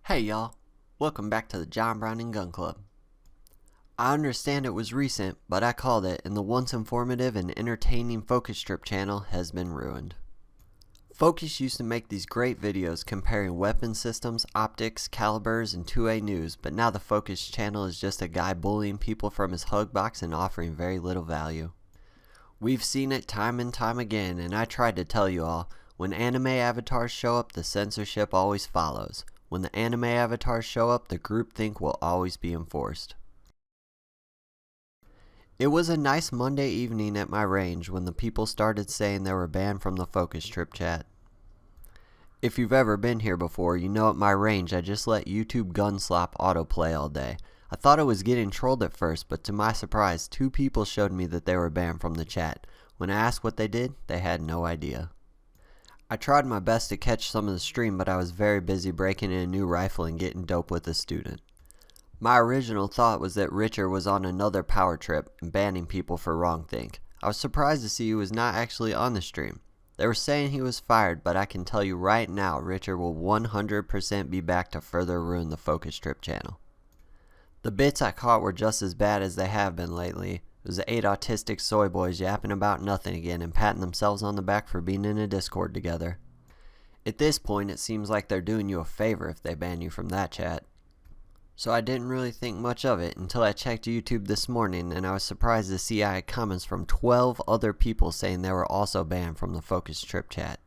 Hey y'all, welcome back to the John Brown and Gun Club. I understand it was recent, but I called it, and the once informative and entertaining Focustripp channel has been ruined. Focus used to make these great videos comparing weapon systems, optics, calibers, and 2A news, but now the Focus channel is just a guy bullying people from his hug box and offering very little value. We've seen it time and time again, and I tried to tell you all, when anime avatars show up, the censorship always follows. When the anime avatars show up, the groupthink will always be enforced. It was a nice Monday evening at my range when the people started saying they were banned from the Focustripp chat. If you've ever been here before, you know at my range I just let YouTube Gunslop autoplay all day. I thought I was getting trolled at first, but to my surprise, 2 people showed me that they were banned from the chat. When I asked what they did, they had no idea. I tried my best to catch some of the stream, but I was very busy breaking in a new rifle and getting dope with a student. My original thought was that Richard was on another power trip and banning people for wrongthink. I was surprised to see he was not actually on the stream. They were saying he was fired, but I can tell you right now Richard will 100% be back to further ruin the Focustripp channel. The bits I caught were just as bad as they have been lately. It was 8 autistic soy boys yapping about nothing again and patting themselves on the back for being in a Discord together. At this point, it seems like they're doing you a favor if they ban you from that chat. So I didn't really think much of it until I checked YouTube this morning, and I was surprised to see I had comments from 12 other people saying they were also banned from the Focustripp chat.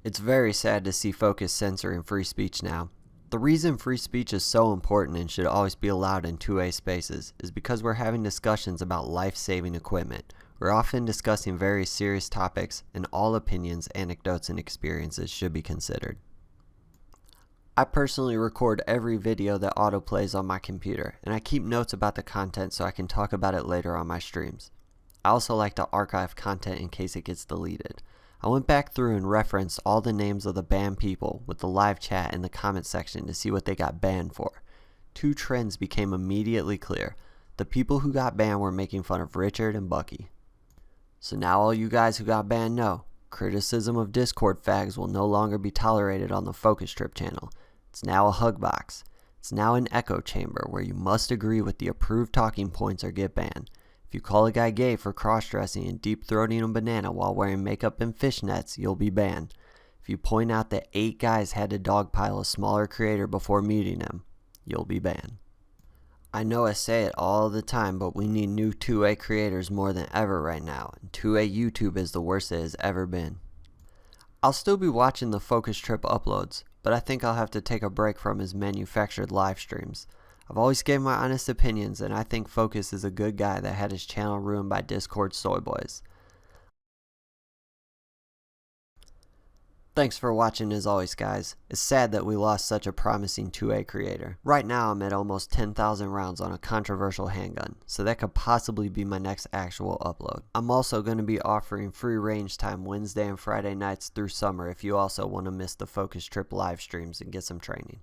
It's very sad to see Focus censoring free speech now. The reason free speech is so important and should always be allowed in 2A spaces is because we're having discussions about life-saving equipment. We're often discussing very serious topics, and all opinions, anecdotes, and experiences should be considered. I personally record every video that autoplays on my computer, and I keep notes about the content so I can talk about it later on my streams. I also like to archive content in case it gets deleted. I went back through and referenced all the names of the banned people with the live chat in the comment section to see what they got banned for. 2 trends became immediately clear. The people who got banned were making fun of Richard and Bucky. So now all you guys who got banned know, criticism of Discord fags will no longer be tolerated on the Focustripp channel. It's now a hug box. It's now an echo chamber where you must agree with the approved talking points or get banned. If you call a guy gay for cross-dressing and deep-throating a banana while wearing makeup and fishnets, you'll be banned. If you point out that 8 guys had to dogpile a smaller creator before muting him, you'll be banned. I know I say it all the time, but we need new 2A creators more than ever right now, and 2A YouTube is the worst it has ever been. I'll still be watching the Focustripp uploads, but I think I'll have to take a break from his manufactured live streams. I've always gave my honest opinions, and I think Focus is a good guy that had his channel ruined by Discord soy boys. Thanks for watching as always, guys. It's sad that we lost such a promising 2A creator. Right now I'm at almost 10,000 rounds on a controversial handgun, so that could possibly be my next actual upload. I'm also going to be offering free range time Wednesday and Friday nights through summer if you also want to miss the Focustripp live streams and get some training.